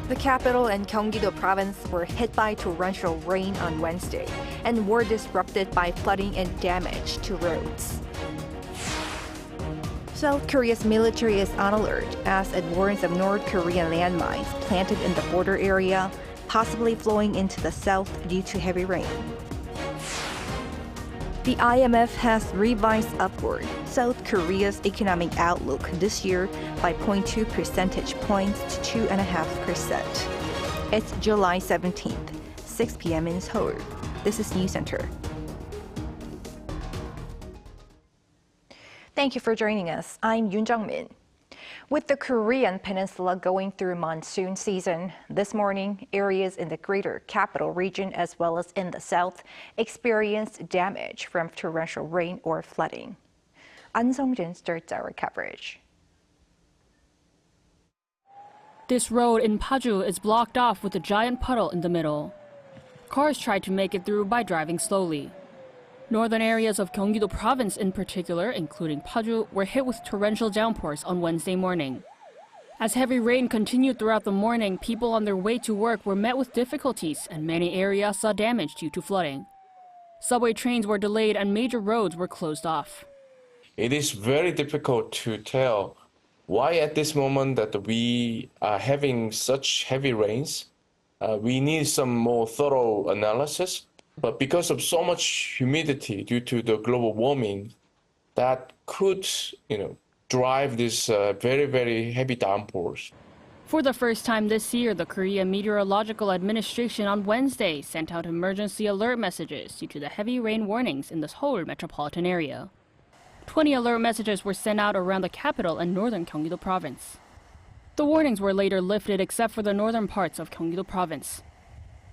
The capital and Gyeonggi-do province were hit by torrential rain on Wednesday and were disrupted by flooding and damage to roads. South Korea's military is on alert as it warns of North Korean landmines planted in the border area, possibly flowing into the south due to heavy rain. The IMF has revised upward South Korea's economic outlook this year by 0.2 percentage points to 2.5%. It's July 17th, 6 p.m. in Seoul. This is Newscenter. Thank you for joining us. I'm Yoon Jung-min. With the Korean peninsula going through monsoon season, this morning, areas in the greater capital region as well as in the south experienced damage from torrential rain or flooding. An Sung-jin starts our coverage. This road in Paju is blocked off with a giant puddle in the middle. Cars tried to make it through by driving slowly. Northern areas of Gyeonggi-do province in particular, including Paju, were hit with torrential downpours on Wednesday morning. As heavy rain continued throughout the morning, people on their way to work were met with difficulties and many areas saw damage due to flooding. Subway trains were delayed and major roads were closed off. It is very difficult to tell why at this moment that we are having such heavy rains. We need some more thorough analysis. But because of so much humidity due to the global warming, that could, drive this very, very heavy downpours. For the first time this year, the Korean Meteorological Administration on Wednesday sent out emergency alert messages due to the heavy rain warnings in the Seoul metropolitan area. 20 alert messages were sent out around the capital and northern Gyeonggi-do province. The warnings were later lifted except for the northern parts of Gyeonggi-do province.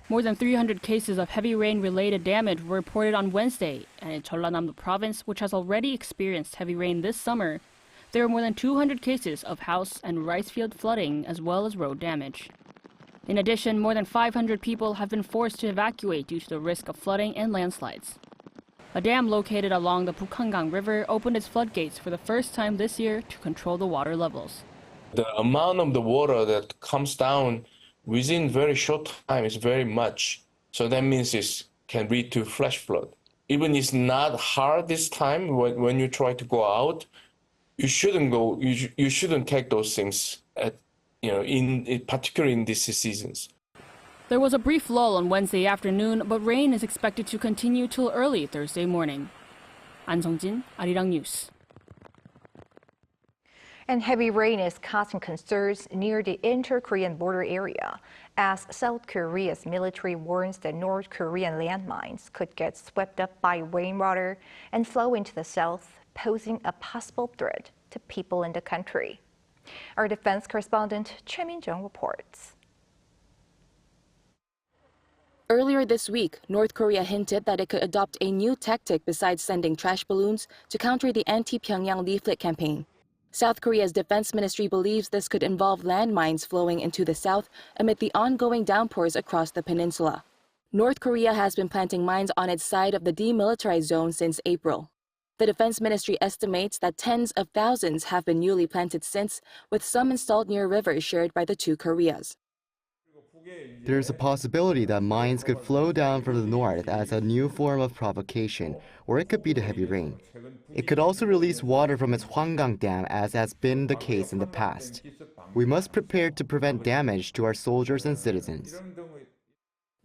More than 300 cases of heavy rain-related damage were reported on Wednesday, and in Jeollanam-do province, which has already experienced heavy rain this summer, there are more than 200 cases of house and rice field flooding as well as road damage. In addition, more than 500 people have been forced to evacuate due to the risk of flooding and landslides. A dam located along the Bukhangang River opened its floodgates for the first time this year to control the water levels. The amount of the water that comes down within very short time is very much. So that means it can lead to flash flood. Even it's not hard this time when you try to go out, you shouldn't go. You shouldn't take those things particularly in these seasons. There was a brief lull on Wednesday afternoon, but rain is expected to continue till early Thursday morning. An Sung-jin, Arirang News. And heavy rain is causing concerns near the inter-Korean border area as South Korea's military warns that North Korean landmines could get swept up by rainwater and flow into the south, posing a possible threat to people in the country. Our defense correspondent Choi Min-jung reports. Earlier this week, North Korea hinted that it could adopt a new tactic besides sending trash balloons to counter the anti-Pyongyang leaflet campaign. South Korea's defense ministry believes this could involve landmines flowing into the south amid the ongoing downpours across the peninsula. North Korea has been planting mines on its side of the demilitarized zone since April. The defense ministry estimates that tens of thousands have been newly planted since, with some installed near rivers shared by the two Koreas. There's a possibility that mines could flow down from the north as a new form of provocation, or it could be the heavy rain. It could also release water from its Hwanggang Dam, as has been the case in the past. We must prepare to prevent damage to our soldiers and citizens.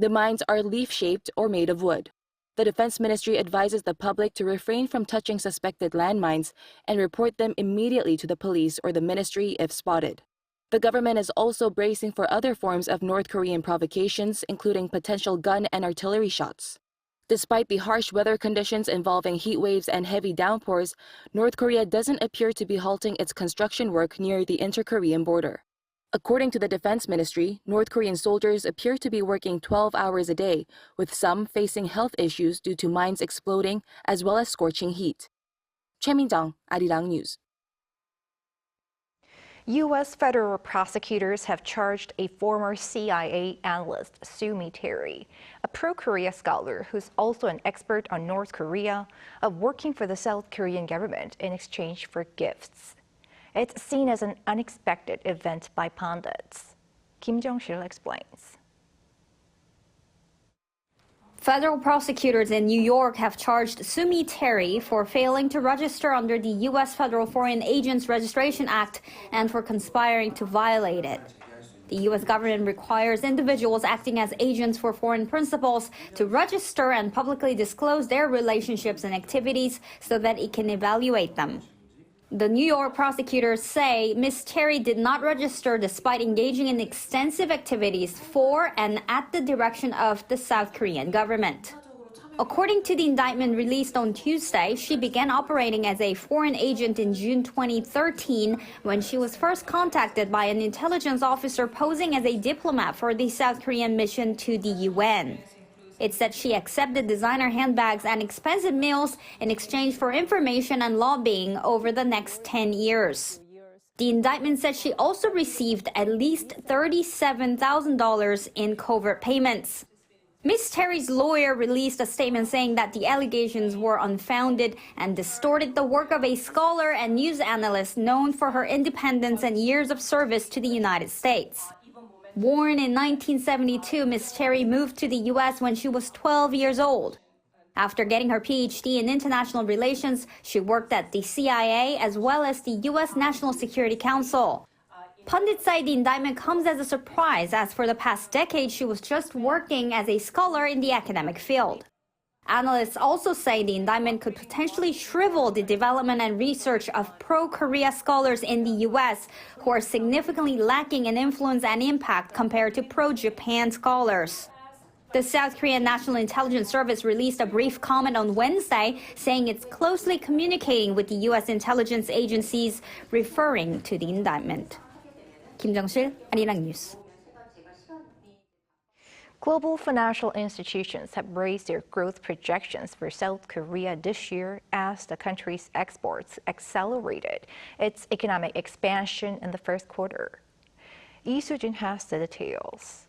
The mines are leaf-shaped or made of wood. The Defense Ministry advises the public to refrain from touching suspected landmines and report them immediately to the police or the ministry if spotted. The government is also bracing for other forms of North Korean provocations, including potential gun and artillery shots. Despite the harsh weather conditions involving heat waves and heavy downpours, North Korea doesn't appear to be halting its construction work near the inter-Korean border. According to the Defense Ministry, North Korean soldiers appear to be working 12 hours a day, with some facing health issues due to mines exploding as well as scorching heat. Choi Min-jung, Arirang News. U.S. federal prosecutors have charged a former CIA analyst, Sumi Terry, a pro-Korea scholar who's also an expert on North Korea, of working for the South Korean government in exchange for gifts. It's seen as an unexpected event by pundits. Kim Jong-sil explains. Federal prosecutors in New York have charged Sumi Terry for failing to register under the U.S. Federal Foreign Agents Registration Act and for conspiring to violate it. The U.S. government requires individuals acting as agents for foreign principals to register and publicly disclose their relationships and activities so that it can evaluate them. The New York prosecutors say Ms. Terry did not register despite engaging in extensive activities for and at the direction of the South Korean government. According to the indictment released on Tuesday, she began operating as a foreign agent in June 2013 when she was first contacted by an intelligence officer posing as a diplomat for the South Korean mission to the UN. It said she accepted designer handbags and expensive meals in exchange for information and lobbying over the next 10 years. The indictment said she also received at least $37,000 in covert payments. Ms. Terry's lawyer released a statement saying that the allegations were unfounded and distorted the work of a scholar and news analyst known for her independence and years of service to the United States. Born in 1972, Ms. Terry moved to the U.S. when she was 12 years old. After getting her PhD in international relations, she worked at the CIA as well as the U.S. National Security Council. Pundits say the indictment comes as a surprise, as for the past decade she was just working as a scholar in the academic field. Analysts also say the indictment could potentially shrivel the development and research of pro-Korea scholars in the U.S., who are significantly lacking in influence and impact compared to pro-Japan scholars. The South Korean National Intelligence Service released a brief comment on Wednesday, saying it's closely communicating with the U.S. intelligence agencies, referring to the indictment. Kim Jong-sil, Arirang News. Global financial institutions have raised their growth projections for South Korea this year as the country's exports accelerated its economic expansion in the first quarter. Lee Soo-jin has the details.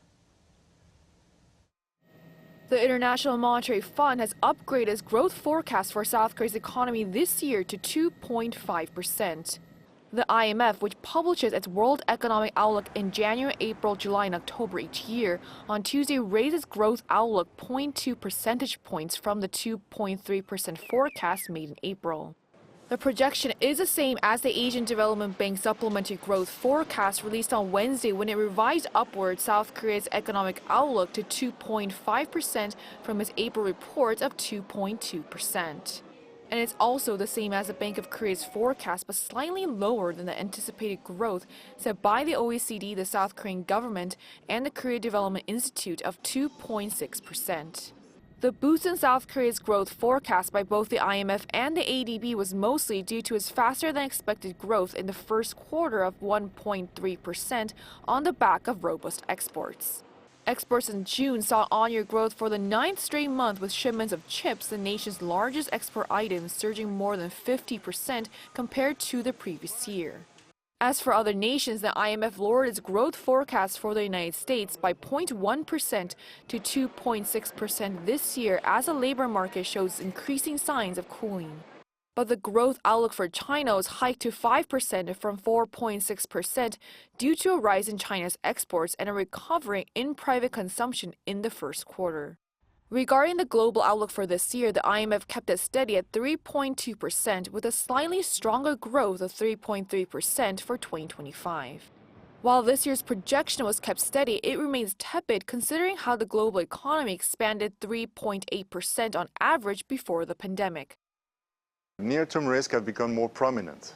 The International Monetary Fund has upgraded its growth forecast for South Korea's economy this year to 2.5%. The IMF, which publishes its World Economic Outlook in January, April, July, and October each year, on Tuesday raised its growth outlook 0.2 percentage points from the 2.3% forecast made in April. The projection is the same as the Asian Development Bank's supplementary growth forecast released on Wednesday when it revised upward South Korea's economic outlook to 2.5% from its April report of 2.2%. And it's also the same as the Bank of Korea's forecast, but slightly lower than the anticipated growth set by the OECD, the South Korean government, and the Korea Development Institute of 2.6%. The boost in South Korea's growth forecast by both the IMF and the ADB was mostly due to its faster-than-expected growth in the first quarter of 1.3% on the back of robust exports. Exports in June saw on-year growth for the 9th straight month, with shipments of chips, the nation's largest export item, surging more than 50% compared to the previous year. As for other nations, the IMF lowered its growth forecast for the United States by 0.1% to 2.6% this year as the labor market shows increasing signs of cooling. But the growth outlook for China was hiked to 5% from 4.6% due to a rise in China's exports and a recovery in private consumption in the first quarter. Regarding the global outlook for this year, the IMF kept it steady at 3.2% with a slightly stronger growth of 3.3% for 2025. While this year's projection was kept steady, it remains tepid considering how the global economy expanded 3.8% on average before the pandemic. Near-term risks have become more prominent.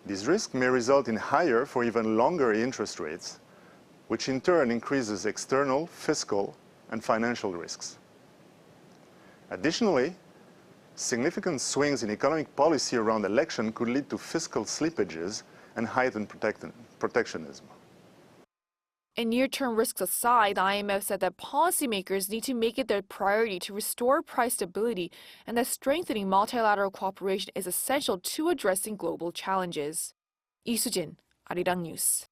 These risks may result in higher for even longer interest rates, which in turn increases external, fiscal, and financial risks. Additionally, significant swings in economic policy around election could lead to fiscal slippages and heightened protectionism. And near-term risks aside, the IMF said that policymakers need to make it their priority to restore price stability and that strengthening multilateral cooperation is essential to addressing global challenges. Lee Soo-jin, Arirang News.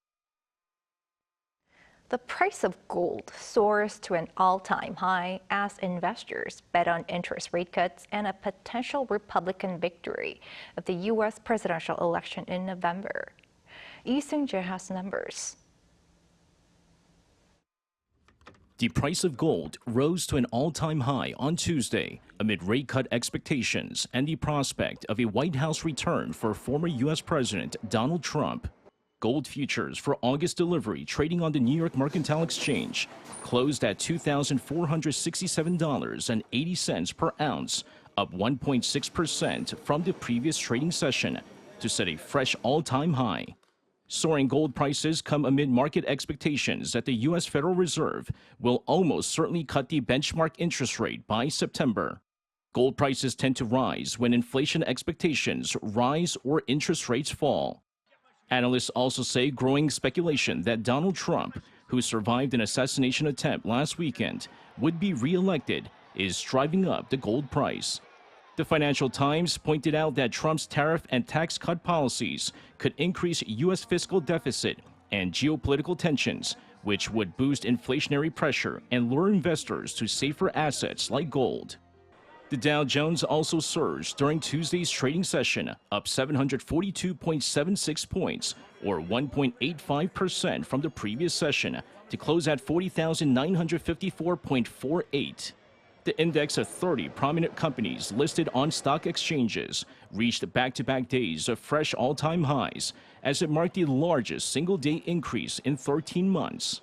The price of gold soars to an all-time high as investors bet on interest rate cuts and a potential Republican victory of the U.S. presidential election in November. Lee Seung-jae has numbers. The price of gold rose to an all-time high on Tuesday amid rate cut expectations and the prospect of a White House return for former U.S. President Donald Trump. Gold futures for August delivery trading on the New York Mercantile Exchange closed at $2,467.80 per ounce, up 1.6% from the previous trading session to set a fresh all-time high. Soaring gold prices come amid market expectations that the U.S. Federal Reserve will almost certainly cut the benchmark interest rate by September. Gold prices tend to rise when inflation expectations rise or interest rates fall. Analysts also say growing speculation that Donald Trump, who survived an assassination attempt last weekend, would be re-elected is driving up the gold price. The Financial Times pointed out that Trump's tariff and tax cut policies could increase U.S. fiscal deficit and geopolitical tensions, which would boost inflationary pressure and lure investors to safer assets like gold. The Dow Jones also surged during Tuesday's trading session, up 742.76 points, or 1.85% from the previous session, to close at 40,954.48. The index of 30 prominent companies listed on stock exchanges reached back-to-back days of fresh all-time highs as it marked the largest single-day increase in 13 months.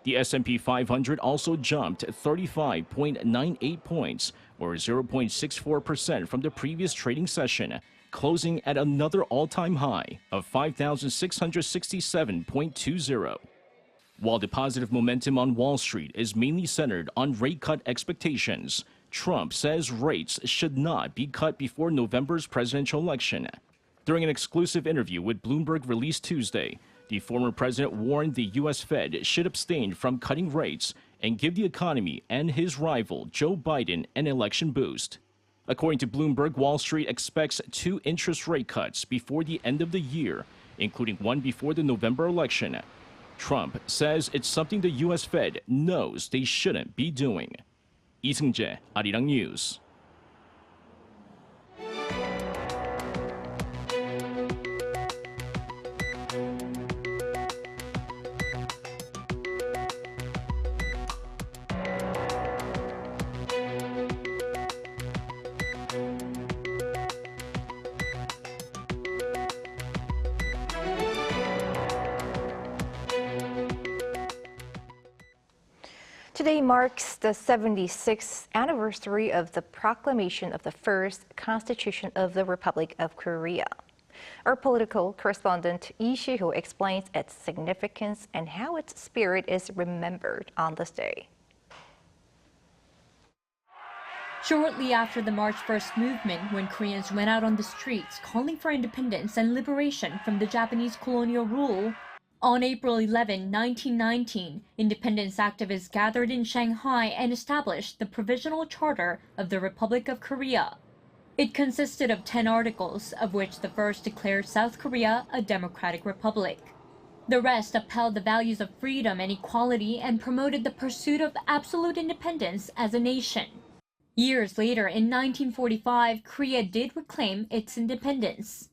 The S&P 500 also jumped 35.98 points, or 0.64% from the previous trading session, closing at another all-time high of 5,667.20. While the positive momentum on Wall Street is mainly centered on rate cut expectations, Trump says rates should not be cut before November's presidential election. During an exclusive interview with Bloomberg released Tuesday, the former president warned the U.S. Fed should abstain from cutting rates and give the economy and his rival, Joe Biden, an election boost. According to Bloomberg, Wall Street expects 2 interest rate cuts before the end of the year, including one before the November election. Trump says it's something the U.S. Fed knows they shouldn't be doing. 이승재, Arirang News. Today marks the 76th anniversary of the proclamation of the first Constitution of the Republic of Korea. Our political correspondent Lee Si-ho explains its significance and how its spirit is remembered on this day. Shortly after the March 1st movement, when Koreans went out on the streets calling for independence and liberation from the Japanese colonial rule, on April 11, 1919, independence activists gathered in Shanghai and established the Provisional Charter of the Republic of Korea. It consisted of 10 articles, of which the first declared South Korea a democratic republic. The rest upheld the values of freedom and equality and promoted the pursuit of absolute independence as a nation. Years later, in 1945, Korea did reclaim its independence.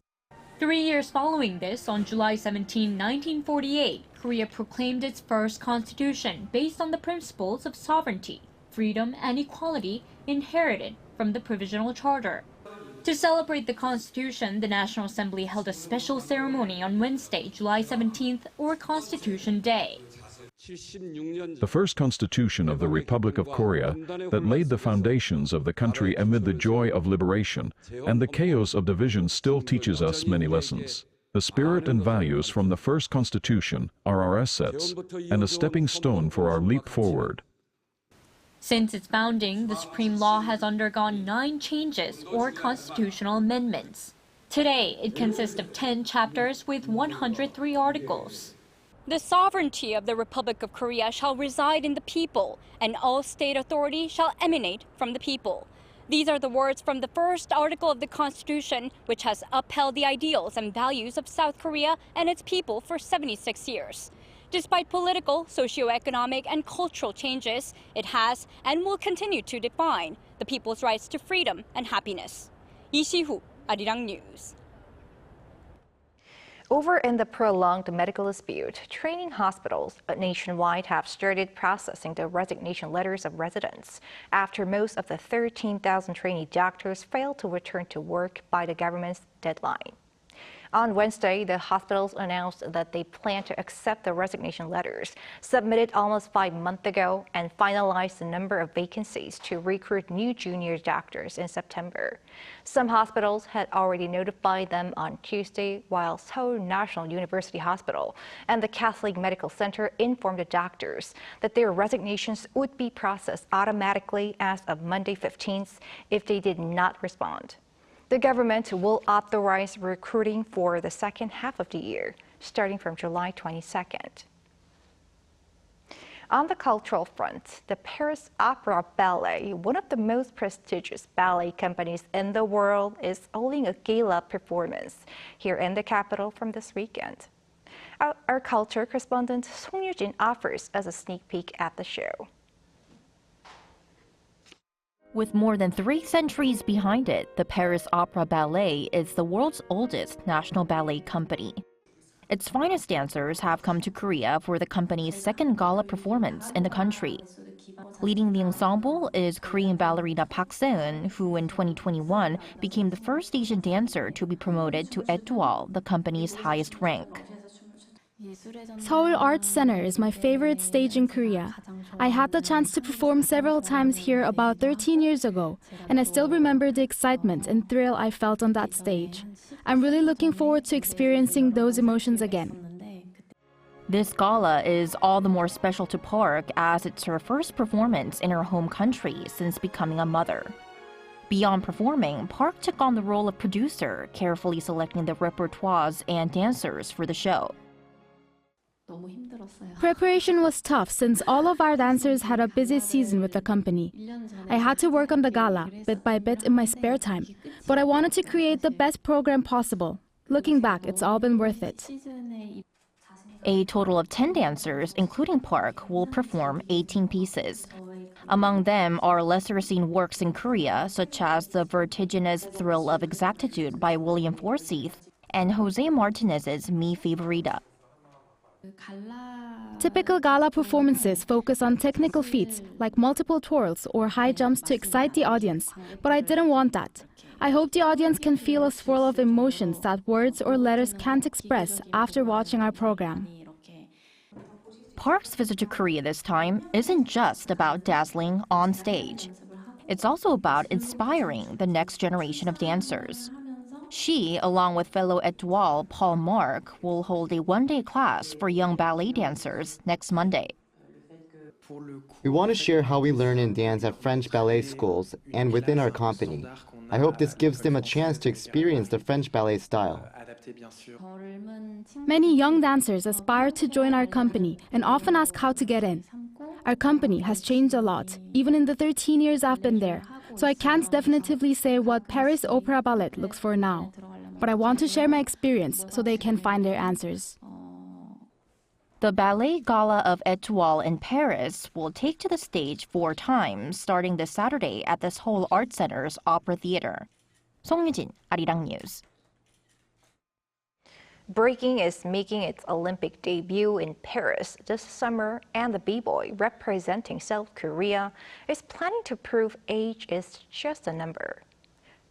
3 years following this, on July 17, 1948, Korea proclaimed its first constitution based on the principles of sovereignty, freedom, and equality inherited from the Provisional Charter. To celebrate the Constitution, the National Assembly held a special ceremony on Wednesday, July 17th, or Constitution Day. The first constitution of the Republic of Korea that laid the foundations of the country amid the joy of liberation and the chaos of division still teaches us many lessons. The spirit and values from the first constitution are our assets and a stepping stone for our leap forward. Since its founding, the Supreme Law has undergone 9 changes or constitutional amendments. Today, it consists of 10 chapters with 103 articles. The sovereignty of the Republic of Korea shall reside in the people, and all state authority shall emanate from the people. These are the words from the first article of the Constitution, which has upheld the ideals and values of South Korea and its people for 76 years. Despite political, socio-economic, and cultural changes, it has and will continue to define the people's rights to freedom and happiness. Lee Si-ho, Arirang News. Over in the prolonged medical dispute, training hospitals nationwide have started processing the resignation letters of residents after most of the 13,000 trainee doctors failed to return to work by the government's deadline. On Wednesday, the hospitals announced that they plan to accept the resignation letters submitted almost 5 months ago and finalize the number of vacancies to recruit new junior doctors in September. Some hospitals had already notified them on Tuesday, while Seoul National University Hospital and the Catholic Medical Center informed the doctors that their resignations would be processed automatically as of Monday 15th if they did not respond. The government will authorize recruiting for the second half of the year, starting from July 22nd. On the cultural front, the Paris Opera Ballet, one of the most prestigious ballet companies in the world, is holding a gala performance here in the capital from this weekend. Our culture correspondent Hong-yul offers us a sneak peek at the show. With more than 3 centuries behind it, the Paris Opera Ballet is the world's oldest national ballet company. Its finest dancers have come to Korea for the company's second gala performance in the country. Leading the ensemble is Korean ballerina Park Se-eun, who in 2021 became the first Asian dancer to be promoted to étoile, the company's highest rank. Seoul Arts Center is my favorite stage in Korea. I had the chance to perform several times here about 13 years ago, and I still remember the excitement and thrill I felt on that stage. I'm really looking forward to experiencing those emotions again. This gala is all the more special to Park as it's her first performance in her home country since becoming a mother. Beyond performing, Park took on the role of producer, carefully selecting the repertoires and dancers for the show. Preparation was tough since all of our dancers had a busy season with the company. I had to work on the gala bit by bit in my spare time, but I wanted to create the best program possible. Looking back, it's all been worth it. A total of 10 dancers, including Park, will perform 18 pieces. Among them are lesser-seen works in Korea, such as The Vertiginous Thrill of Exactitude by William Forsyth and Jose Martinez's Mi Favorita. Typical gala performances focus on technical feats like multiple twirls or high jumps to excite the audience, but I didn't want that. I hope the audience can feel a swirl of emotions that words or letters can't express after watching our program. Park's visit to Korea this time isn't just about dazzling on stage. It's also about inspiring the next generation of dancers. She, along with fellow étoile Paul Mark, will hold a one-day class for young ballet dancers next Monday. We want to share how we learn and dance at French ballet schools and within our company. I hope this gives them a chance to experience the French ballet style. Many young dancers aspire to join our company and often ask how to get in. Our company has changed a lot, even in the 13 years I've been there, so I can't definitively say what Paris Opera Ballet looks for now. But I want to share my experience so they can find their answers. The Ballet Gala of Étoile in Paris will take to the stage 4 times, starting this Saturday at the Seoul Arts Center's Opera Theater. 송유진, Arirang News. Breaking is making its Olympic debut in Paris this summer, and the b-boy representing South Korea is planning to prove age is just a number.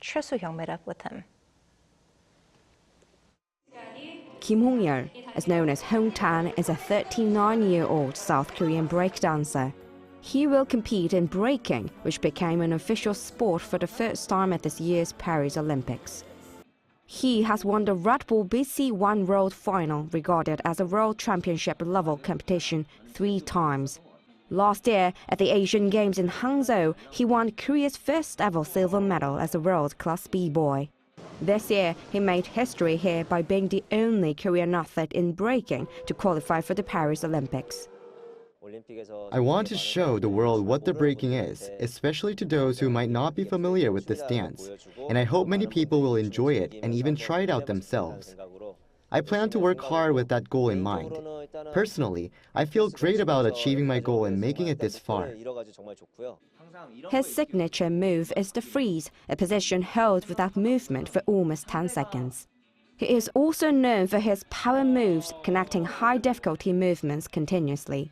Choi Soo-hyung met up with him. Kim Hong-yul, as known as Hong-tan, is a 39-year-old South Korean breakdancer. He will compete in breaking, which became an official sport for the first time at this year's Paris Olympics. He has won the Red Bull BC1 World Final, regarded as a World Championship level competition, 3 times. Last year, at the Asian Games in Hangzhou, he won Korea's first ever silver medal as a world-class b-boy. This year, he made history here by being the only Korean athlete in breaking to qualify for the Paris Olympics. I want to show the world what the breaking is, especially to those who might not be familiar with this dance, and I hope many people will enjoy it and even try it out themselves. I plan to work hard with that goal in mind. Personally, I feel great about achieving my goal and making it this far. His signature move is the freeze, a position held without movement for almost 10 seconds. He is also known for his power moves, connecting high-difficulty movements continuously.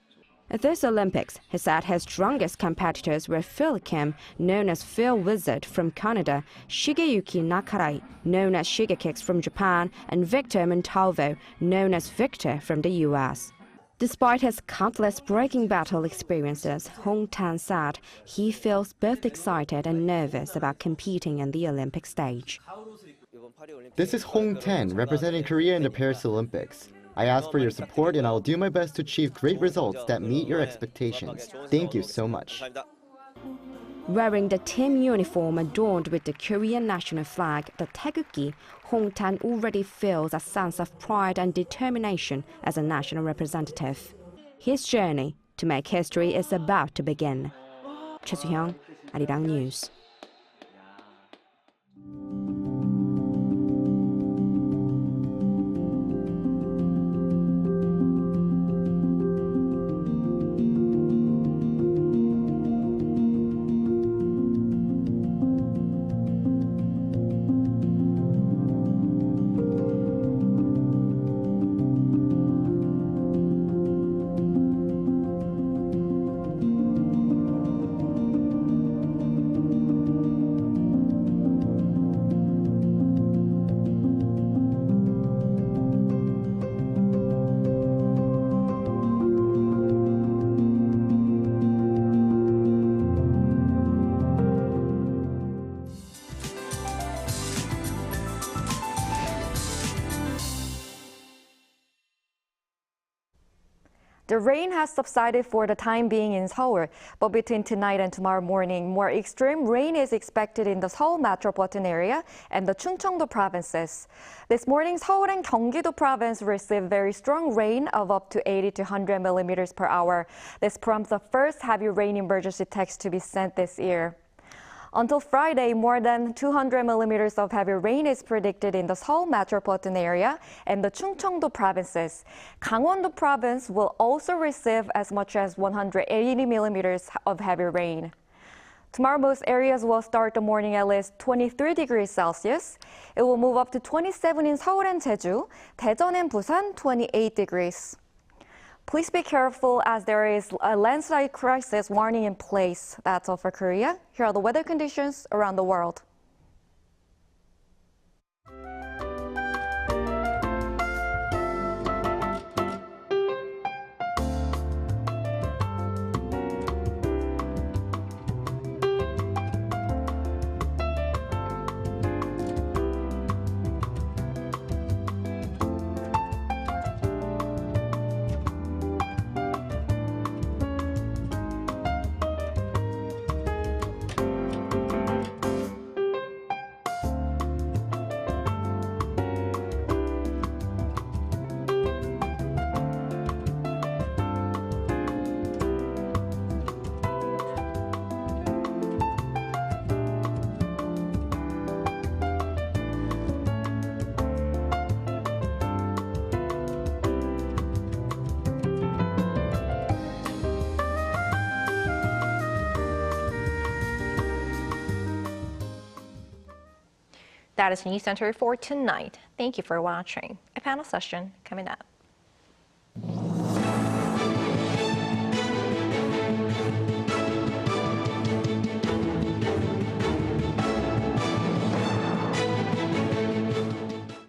At this Olympics, he said his strongest competitors were Phil Kim, known as Phil Wizard from Canada, Shigeyuki Nakarai, known as Shigekicks from Japan, and Victor Montalvo, known as Victor from the US. Despite his countless breaking battle experiences, Hong Tan said he feels both excited and nervous about competing in the Olympic stage. This is Hong Tan, representing Korea in the Paris Olympics. I ask for your support and I'll do my best to achieve great results that meet your expectations. Thank you so much. Wearing the team uniform adorned with the Korean national flag, the taegukgi, Hong Tan already feels a sense of pride and determination as a national representative. His journey to make history is about to begin. Choi Soo-hyung, Arirang News. The rain has subsided for the time being in Seoul, but between tonight and tomorrow morning, more extreme rain is expected in the Seoul metropolitan area and the Chungcheongdo provinces. This morning, Seoul and Gyeonggi-do province received very strong rain of up to 80 to 100 millimeters per hour. This prompts the first heavy rain emergency text to be sent this year. Until Friday, more than 200 millimeters of heavy rain is predicted in the Seoul metropolitan area and the Chungcheongdo provinces. Gangwon-do province will also receive as much as 180 millimeters of heavy rain. Tomorrow, most areas will start the morning at least 23 degrees Celsius. It will move up to 27 in Seoul and Jeju, Daejeon and Busan 28 degrees. Please be careful as there is a landslide crisis warning in place. That's all for Korea. Here are the weather conditions around the world. That is Newscenter for tonight. Thank you for watching. A panel session coming up.